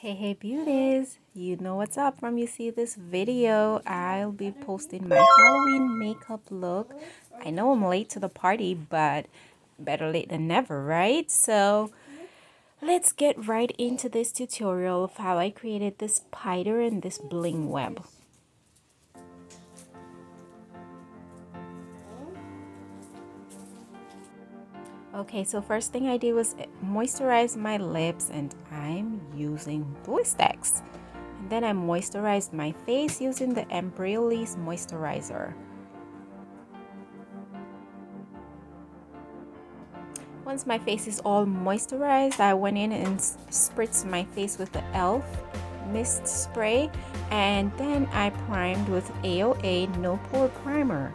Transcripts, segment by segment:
Hey beauties, you know what's up from you see this video. I'll be posting my Halloween makeup look. I know I'm late to the party, but better late than never, right? So let's get right into this tutorial of how I created this spider and this bling web. Okay, so first thing I did was moisturize my lips, and I'm using Blistex. And then I moisturized my face using the Embryolisse moisturizer. Once my face is all moisturized, I went in and spritzed my face with the e.l.f. mist spray, and then I primed with AOA No Pore Primer.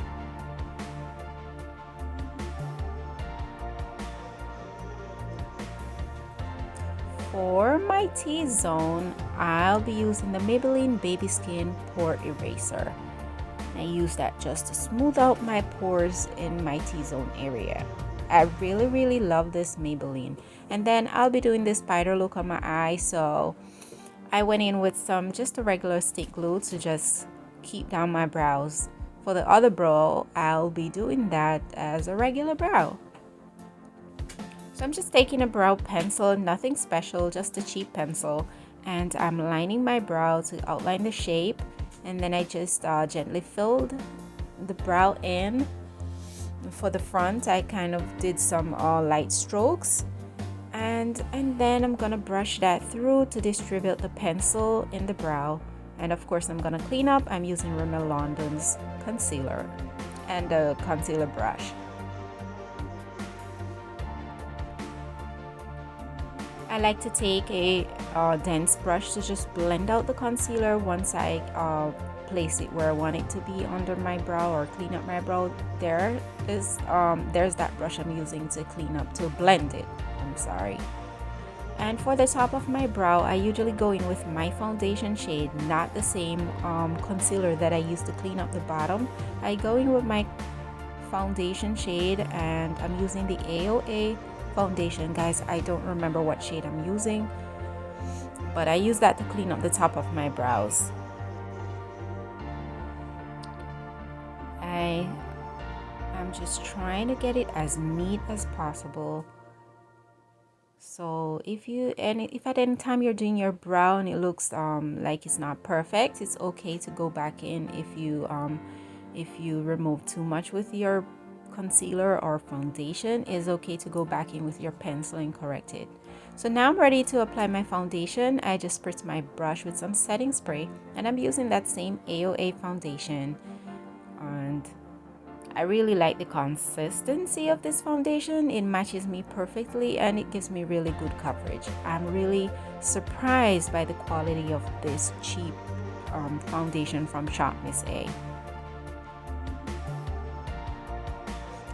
For my T-zone, I'll be using the Maybelline Baby Skin Pore Eraser. I use that just to smooth out my pores in my T-zone area. I really love this Maybelline. And then I'll be doing this spider look on my eye, so I went in with just a regular stick glue to just keep down my brows. For the other brow, I'll be doing that as a regular brow. So I'm just taking a brow pencil, nothing special, just a cheap pencil, and I'm lining my brow to outline the shape, and then I just gently filled the brow in. For the front, I kind of did some light strokes, and then I'm gonna brush that through to distribute the pencil in the brow. And of course I'm gonna clean up. I'm using Rimmel London's concealer and a concealer brush. I like to take a dense brush to just blend out the concealer once I place it where I want it to be under my brow or clean up my brow. There's that brush I'm using to clean up, to blend it. I'm sorry. And for the top of my brow, I usually go in with my foundation shade, not the same concealer that I use to clean up the bottom. I go in with my foundation shade, and I'm using the AOA foundation. Guys, I don't remember what shade I'm using, but I use that to clean up the top of my brows. I'm just trying to get it as neat as possible. So if at any time you're doing your brow and it looks like it's not perfect, it's okay to go back in. If you remove too much with your concealer or foundation, it's okay to go back in with your pencil and correct it. So now I'm ready to apply my foundation. I just spritz my brush with some setting spray, and I'm using that same AOA foundation, and I really like the consistency of this foundation. It matches me perfectly and it gives me really good coverage. I'm really surprised by the quality of this cheap foundation from Shop Miss A.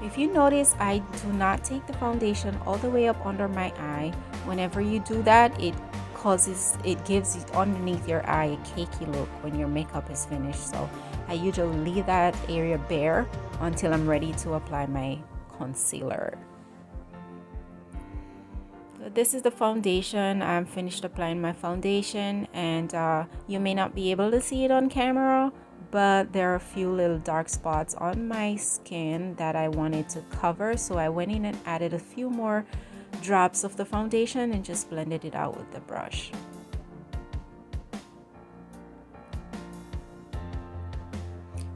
If you notice, I do not take the foundation all the way up under my eye. Whenever you do that, it gives underneath your eye a cakey look when your makeup is finished. So I usually leave that area bare until I'm ready to apply my concealer. So this is the foundation. I'm finished applying my foundation, and you may not be able to see it on camera, but there are a few little dark spots on my skin that I wanted to cover, so I went in and added a few more drops of the foundation and just blended it out with the brush.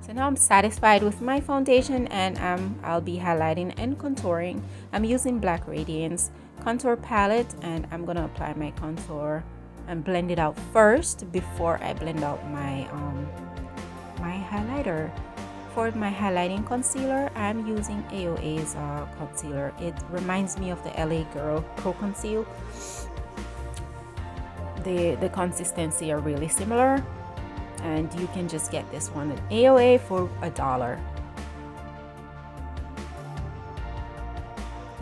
So now I'm satisfied with my foundation, and I'll be highlighting and contouring. I'm using Black Radiance contour palette, and I'm gonna apply my contour and blend it out first before I blend out my my highlighter. For my highlighting concealer, I'm using AOA's concealer. It reminds me of the LA Girl Pro Conceal. The consistency are really similar, and you can just get this one at AOA for $1.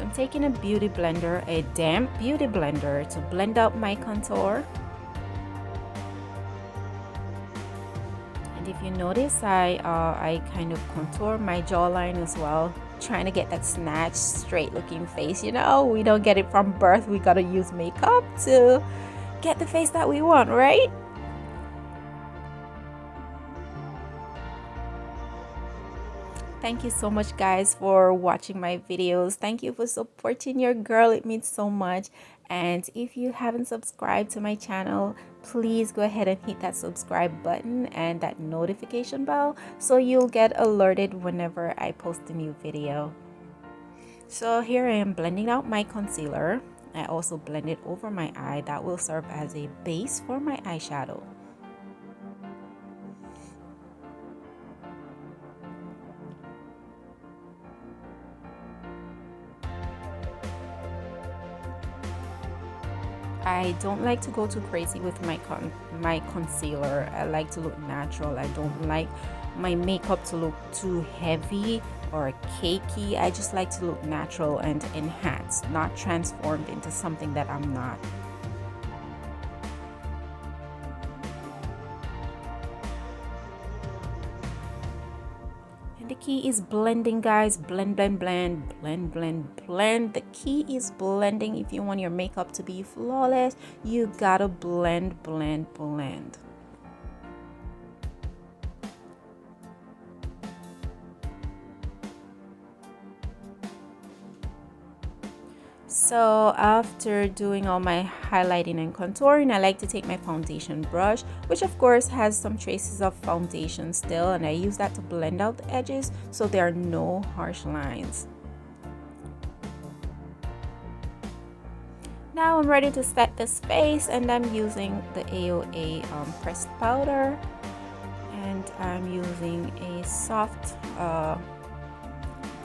I'm taking a beauty blender, a damp beauty blender, to blend out my contour. And if you notice, I kind of contour my jawline as well, trying to get that snatched, straight looking face. You know, we don't get it from birth. We gotta use makeup to get the face that we want, right? Thank you so much, guys, for watching my videos. Thank you for supporting your girl. It means so much. And if you haven't subscribed to my channel, please go ahead and hit that subscribe button and that notification bell so you'll get alerted whenever I post a new video. So here I am blending out my concealer. I also blend it over my eye. That will serve as a base for my eyeshadow. I don't like to go too crazy with my concealer. I like to look natural. I don't like my makeup to look too heavy or cakey. I just like to look natural and enhanced, not transformed into something that I'm not. The key is blending, guys. Blend, blend, blend, blend, blend, blend. The key is blending. If you want your makeup to be flawless, you gotta blend, blend, blend. So after doing all my highlighting and contouring, I like to take my foundation brush, which of course has some traces of foundation still, and I use that to blend out the edges so there are no harsh lines. Now I'm ready to set this face, and I'm using the AOA pressed powder, and I'm using a soft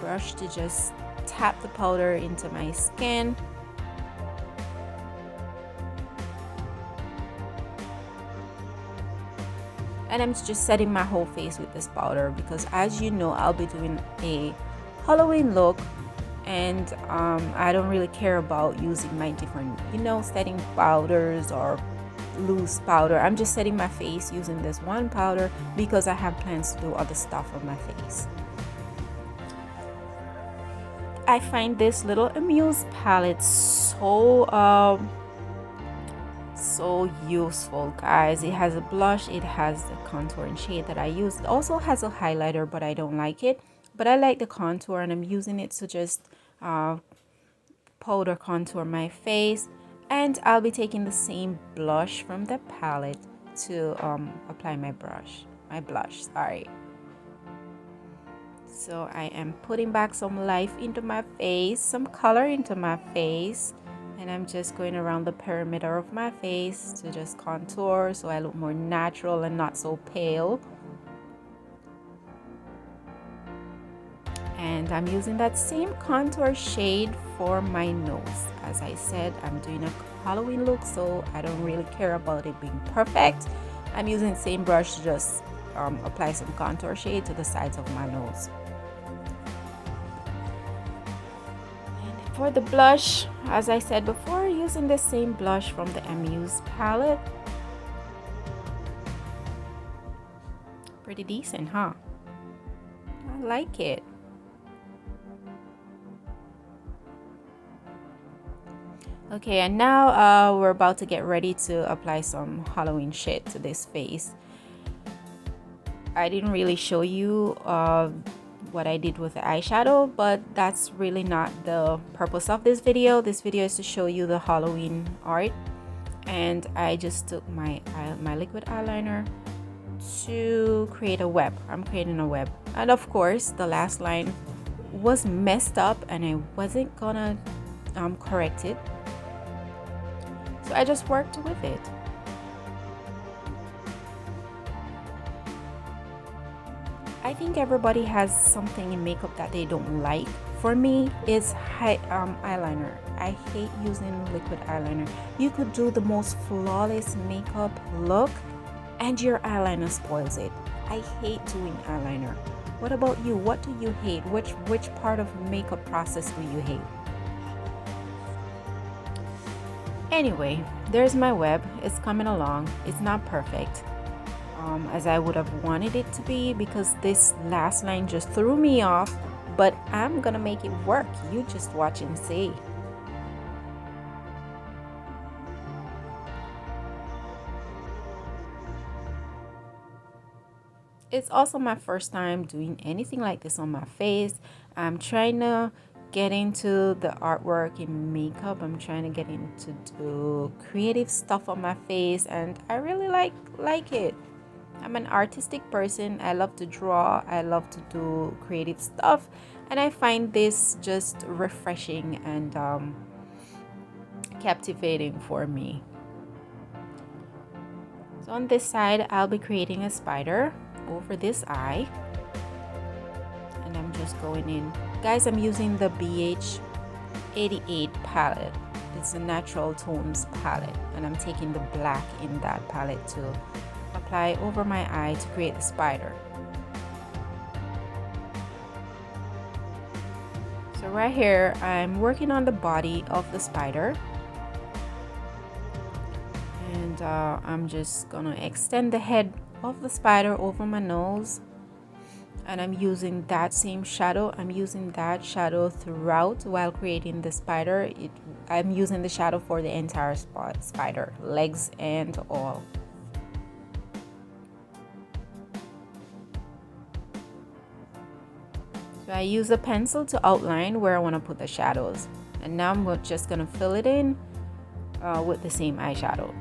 brush to just tap the powder into my skin. And I'm just setting my whole face with this powder because, as you know, I'll be doing a Halloween look, and I don't really care about using my different, setting powders or loose powder. I'm just setting my face using this one powder because I have plans to do other stuff on my face. I find this little Amuse palette so useful, guys. It has a blush, it has the contouring shade that I use. It also has a highlighter, but I don't like it. But I like the contour, and I'm using it to just powder contour my face. And I'll be taking the same blush from the palette to apply my blush, sorry. So I am putting back some life into my face, some color into my face, and I'm just going around the perimeter of my face to just contour so I look more natural and not so pale. And I'm using that same contour shade for my nose. As I said, I'm doing a Halloween look, so I don't really care about it being perfect. I'm using the same brush to just apply some contour shade to the sides of my nose. And for the blush, as I said before, using the same blush from the Amuse palette. Pretty decent, huh? I like it. Okay, and now we're about to get ready to apply some Halloween shit to this face. I didn't really show you what I did with the eyeshadow, but that's really not the purpose of this video. This video is to show you the Halloween art, and I just took my liquid eyeliner to create a web. I'm creating a web, and of course the last line was messed up and I wasn't gonna correct it, so I just worked with it. I think everybody has something in makeup that they don't like. For me, it's eyeliner. I hate using liquid eyeliner. You could do the most flawless makeup look and your eyeliner spoils it. I hate doing eyeliner. What about you? What do you hate? Which part of makeup process do you hate? Anyway, there's my web. It's coming along. It's not perfect as I would have wanted it to be, because this last line just threw me off, but I'm gonna make it work. You just watch and see. It's also my first time doing anything like this on my face. I'm trying to get into the artwork in makeup. I'm trying to get into do creative stuff on my face, and I really like it. I'm an artistic person. I love to draw. I love to do creative stuff, and I find this just refreshing and captivating for me. So on this side, I'll be creating a spider over this eye, and I'm just going in. Guys, I'm using the BH88 palette. It's a natural tones palette, and I'm taking the black in that palette to apply over my eye to create the spider. So right here, I'm working on the body of the spider, and I'm just gonna extend the head of the spider over my nose, and I'm using that same shadow. I'm using that shadow throughout while creating the spider. I'm using the shadow for the entire spider, legs and all. So I use a pencil to outline where I want to put the shadows, and now I'm just gonna fill it in with the same eyeshadow.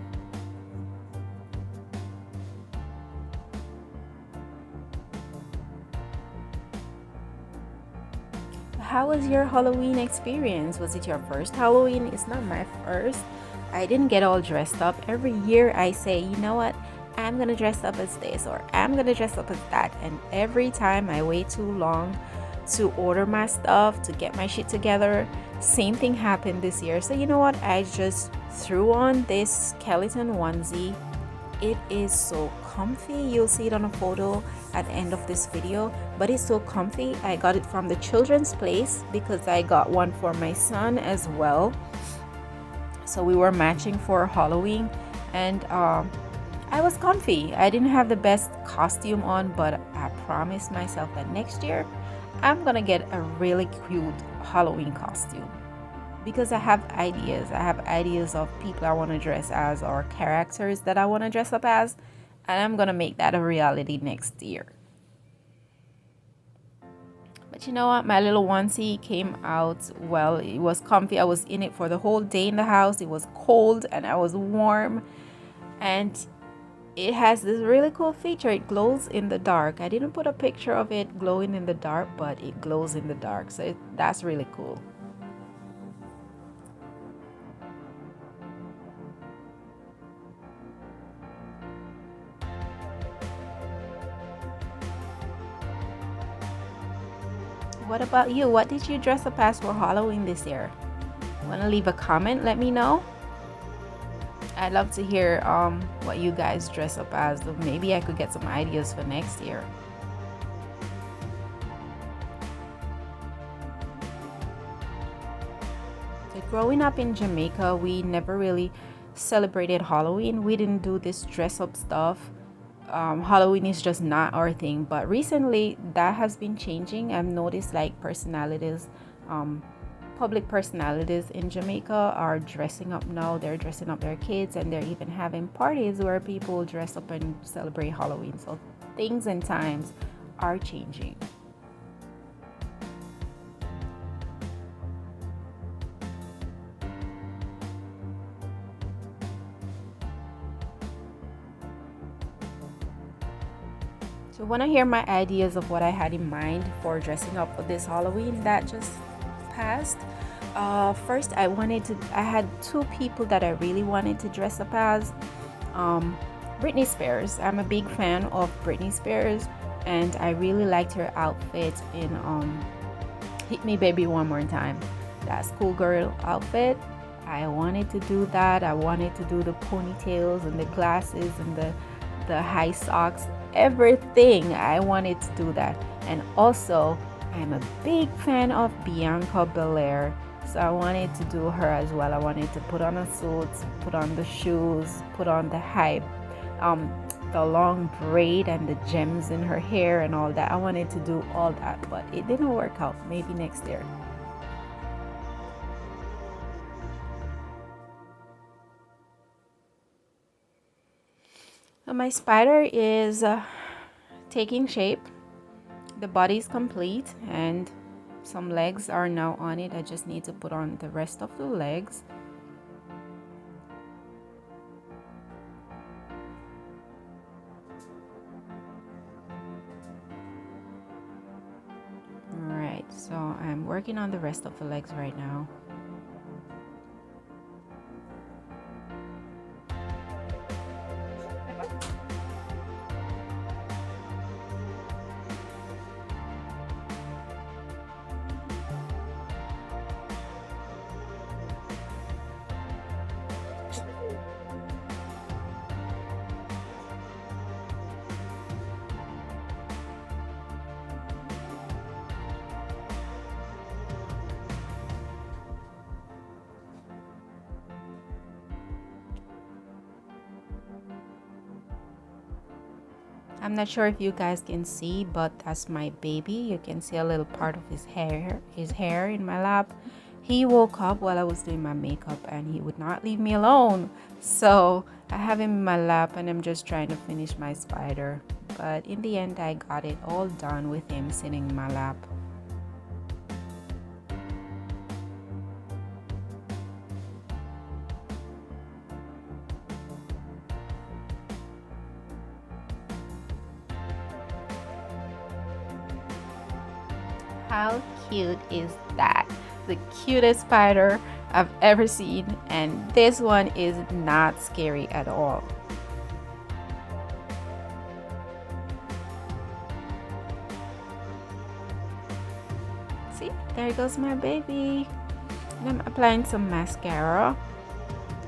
How was your Halloween experience? Was it your first Halloween? It's not my first. I didn't get all dressed up. Every year I say, you know what? I'm gonna dress up as this, or I'm gonna dress up as that. And every time I wait too long to order my stuff, to get my shit together, same thing happened this year. So you know what? I just threw on this skeleton onesie. It is so comfy. You'll see it on a photo at the end of this video, but it's so comfy. I got it from the children's place because I got one for my son as well, so we were matching for Halloween, and I was comfy. I didn't have the best costume on, but I promised myself that next year I'm gonna get a really cute Halloween costume, because I have ideas. I have ideas of people I want to dress as, or characters that I want to dress up as, and I'm gonna make that a reality next year. But you know what? My little onesie came out well. It was comfy. I was in it for the whole day in the house. It was cold and I was warm, and it has this really cool feature. It glows in the dark. I didn't put a picture of it glowing in the dark, but it glows in the dark, so that's really cool. What about you? What did you dress up as for Halloween this year? Want to leave a comment? Let me know. I'd love to hear what you guys dress up as. Maybe I could get some ideas for next year. So growing up in Jamaica, we never really celebrated Halloween. We didn't do this dress up stuff. Halloween is just not our thing, but recently that has been changing. I've noticed like personalities, public personalities in Jamaica are dressing up now. They're dressing up their kids, and they're even having parties where people dress up and celebrate Halloween. So things and times are changing. So when I hear my ideas of what I had in mind for dressing up for this Halloween that just passed, first I had two people that I really wanted to dress up as. Britney Spears. I'm a big fan of Britney Spears, and I really liked her outfit in Hit Me Baby One More Time. That schoolgirl outfit. I wanted to do that. I wanted to do the ponytails and the glasses and the high socks, everything. I wanted to do that. And also, I'm a big fan of Bianca Belair, so I wanted to do her as well. I wanted to put on a suit, put on the shoes, put on the long braid and the gems in her hair and all that. I wanted to do all that, but it didn't work out. Maybe next year. So my spider is taking shape. The body is complete and some legs are now on it. I just need to put on the rest of the legs. Alright, so I'm working on the rest of the legs right now. I'm not sure if you guys can see, but that's my baby. You can see a little part of his hair in my lap. He woke up while I was doing my makeup and he would not leave me alone. So I have him in my lap and I'm just trying to finish my spider. But in the end, I got it all done with him sitting in my lap. How cute is that? The cutest spider I've ever seen, and this one is not scary at all. See, there goes my baby. And I'm applying some mascara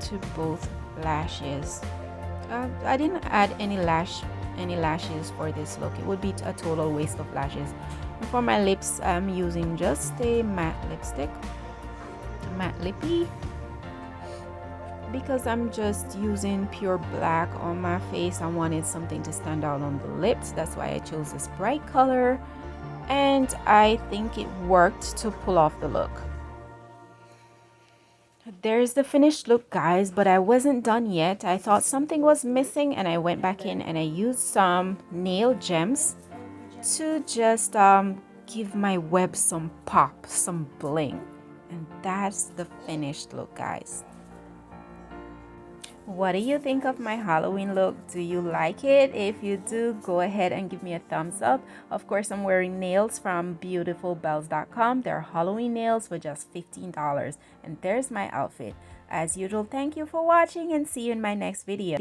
to both lashes. I didn't add any lashes for this look. It would be a total waste of lashes. And for my lips, I'm using just a matte lipstick, a matte lippy, because I'm just using pure black on my face. I wanted something to stand out on the lips. That's why I chose this bright color, and I think it worked to pull off the look. There's the finished look, guys, but I wasn't done yet. I thought something was missing and I went back in and I used some nail gems to just give my web some pop, some bling. And that's the finished look, guys. What do you think of my Halloween look? Do you like it? If you do, go ahead and give me a thumbs up. Of course, I'm wearing nails from beautifulbells.com. They're Halloween nails for just $15. And there's my outfit. As usual, thank you for watching and see you in my next video.